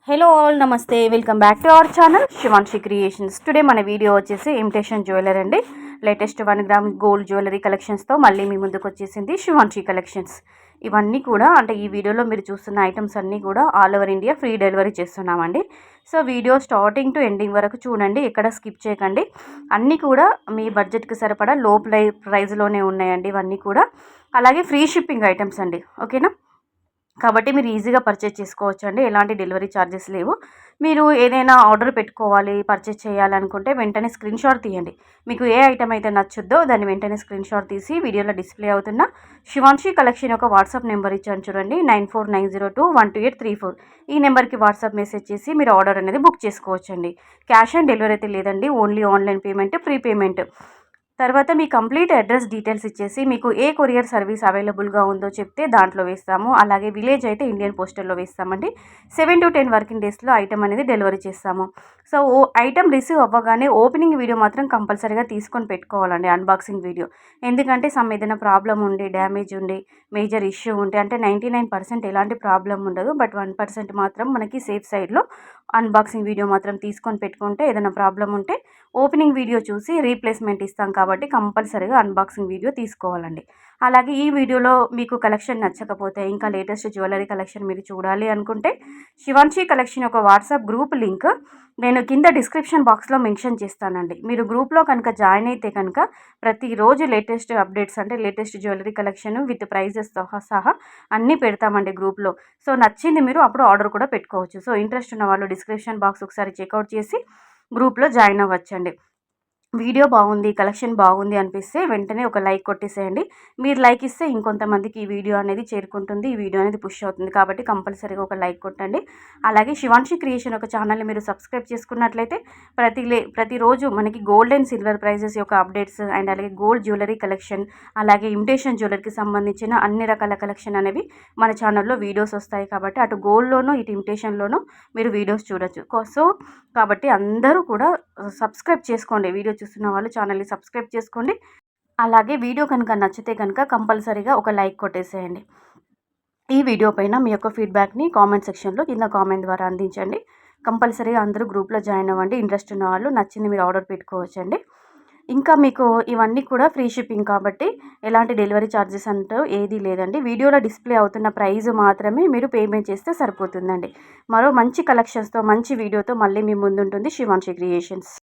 Hello all, నమస్తే. Welcome back to our channel Shivanshi creations. Today మన video వచ్చేసి imitation jewellery అండి. లేటెస్ట్ 1 గ్రామ్ గోల్డ్ జ్యువెలరీ కలెక్షన్స్తో మళ్ళీ మీ ముందుకు వచ్చేసింది శివాన్షి కలెక్షన్స్. ఇవన్నీ కూడా అంటే ఈ వీడియోలో మీరు చూస్తున్న ఐటమ్స్ అన్నీ కూడా all over India free delivery చేస్తున్నామండి. So video starting to ending వరకు చూడండి, ఎక్కడ స్కిప్ చేయకండి. అన్నీ కూడా మీ బడ్జెట్కి సరిపడా లో ప్రైస్లోనే ఉన్నాయండి ఇవన్నీ కూడా. అలాగే ఫ్రీ షిప్పింగ్ ఐటమ్స్ అండి, ఓకేనా. కాబట్టి మీరు ఈజీగా పర్చేజ్ చేసుకోవచ్చు అండి, ఎలాంటి డెలివరీ ఛార్జెస్ లేవు. మీరు ఏదైనా ఆర్డర్ పెట్టుకోవాలి, పర్చేజ్ చేయాలనుకుంటే వెంటనే స్క్రీన్ షాట్ తీయండి. మీకు ఏ ఐటమ్ అయితే నచ్చుద్దో దాన్ని వెంటనే స్క్రీన్ షాట్ తీసి వీడియోలో డిస్ప్లే అవుతున్న శివాన్షి కలెక్షన్ యొక్క వాట్సాప్ నెంబర్ ఇచ్చాను చూడండి, 9490212834. ఈ నెంబర్కి వాట్సాప్ మెసేజ్ చేసి మీరు ఆర్డర్ అనేది బుక్ చేసుకోవచ్చండి. క్యాష్ ఆన్ డెలివరీ అయితే లేదండి, only online payment, pre payment. తర్వాత మీ కంప్లీట్ అడ్రస్ డీటెయిల్స్ ఇచ్చేసి మీకు ఏ కొరియర్ సర్వీస్ అవైలబుల్గా ఉందో చెప్తే దాంట్లో వేస్తాము. అలాగే విలేజ్ అయితే ఇండియన్ పోస్టల్లో వేస్తామండి. 7 to 10 వర్కింగ్ డేస్లో ఐటమ్ అనేది డెలివరీ చేస్తాము. సో ఐటమ్ రిసీవ్ అవ్వగానే ఓపెనింగ్ వీడియో మాత్రం కంపల్సరీగా తీసుకొని పెట్టుకోవాలండి, అన్బాక్సింగ్ వీడియో. ఎందుకంటే ఏదైనా ప్రాబ్లం ఉండి, డ్యామేజ్ ఉండి, మేజర్ ఇష్యూ ఉంటే, అంటే 99% ఎలాంటి ప్రాబ్లం ఉండదు, బట్ 1% మాత్రం మనకి సేఫ్ సైడ్లో అన్బాక్సింగ్ వీడియో మాత్రం తీసుకొని పెట్టుకుంటే ఏదైనా ప్రాబ్లం ఉంటే ఓపెనింగ్ వీడియో చూసి రీప్లేస్మెంట్ ఇస్తాం. కాబట్టి కంపల్సరీగా అన్బాక్సింగ్ వీడియో తీసుకోవాలండి. అలాగే ఈ వీడియోలో మీకు కలెక్షన్ నచ్చకపోతే, ఇంకా లేటెస్ట్ జ్యువెలరీ కలెక్షన్ మీరు చూడాలి అనుకుంటే శివాన్షి కలెక్షన్ ఒక వాట్సాప్ గ్రూప్ లింక్ నేను కింద డిస్క్రిప్షన్ బాక్స్లో మెన్షన్ చేస్తానండి. మీరు గ్రూప్లో కనుక జాయిన్ అయితే కనుక ప్రతిరోజు లేటెస్ట్ అప్డేట్స్, అంటే లేటెస్ట్ జ్యువెలరీ కలెక్షన్ విత్ ప్రైజెస్తో సహా అన్నీ పెడతామండి గ్రూప్లో. సో నచ్చింది మీరు అప్పుడు ఆర్డర్ కూడా పెట్టుకోవచ్చు. సో ఇంట్రెస్ట్ ఉన్న వాళ్ళు డిస్క్రిప్షన్ బాక్స్ ఒకసారి చెక్అవుట్ చేసి గ్రూప్లో జాయిన్ అవ్వచ్చండి. వీడియో బాగుంది, కలెక్షన్ బాగుంది అనిపిస్తే వెంటనే ఒక లైక్ కొట్టేసేయండి. మీరు లైక్ ఇస్తే ఇంకొంతమందికి ఈ వీడియో అనేది చేరుకుంటుంది, ఈ వీడియో అనేది పుష్ అవుతుంది. కాబట్టి కంపల్సరీగా ఒక లైక్ కొట్టండి. అలాగే శివాన్షి క్రియేషన్ ఒక ఛానల్ని మీరు సబ్స్క్రైబ్ చేసుకున్నట్లయితే ప్రతిరోజు మనకి గోల్డ్ అండ్ సిల్వర్ ప్రైజెస్ యొక్క అప్డేట్స్ అండ్ అలాగే గోల్డ్ జ్యువెలరీ కలెక్షన్, అలాగే ఇమిటేషన్ జ్యువెలరీకి సంబంధించిన అన్ని రకాల కలెక్షన్ అనేవి మన ఛానల్లో వీడియోస్ వస్తాయి. కాబట్టి అటు గోల్డ్లోనూ ఇటు ఇమిటేషన్లోనూ మీరు వీడియోస్ చూడొచ్చు. సో కాబట్టి అందరూ కూడా సబ్స్క్రైబ్ చేసుకోండి. వీడియో చూస్తున్న వాళ్ళు ఛానల్ని సబ్స్క్రైబ్ చేసుకోండి. అలాగే వీడియో కనుక నచ్చితే కనుక కంపల్సరీగా ఒక లైక్ కొట్టేసేయండి. ఈ వీడియో పైన మీ యొక్క ఫీడ్బ్యాక్ని కామెంట్ సెక్షన్లో కింద కామెంట్ ద్వారా అందించండి. కంపల్సరీగా అందరూ గ్రూప్లో జాయిన్ అవ్వండి. ఇంట్రెస్ట్ ఉన్న వాళ్ళు నచ్చింది మీరు ఆర్డర్ పెట్టుకోవచ్చండి. ఇంకా మీకు ఇవన్నీ కూడా ఫ్రీ షిప్పింగ్ కాబట్టి ఎలాంటి డెలివరీ ఛార్జెస్ అంటూ ఏదీ లేదండి. వీడియోలో డిస్ప్లే అవుతున్న ప్రైస్ మాత్రమే మీరు పేమెంట్ చేస్తే సరిపోతుందండి. మరో మంచి కలెక్షన్స్తో మంచి వీడియోతో మళ్ళీ మీ ముందుంటుంది శివాన్షి క్రియేషన్స్.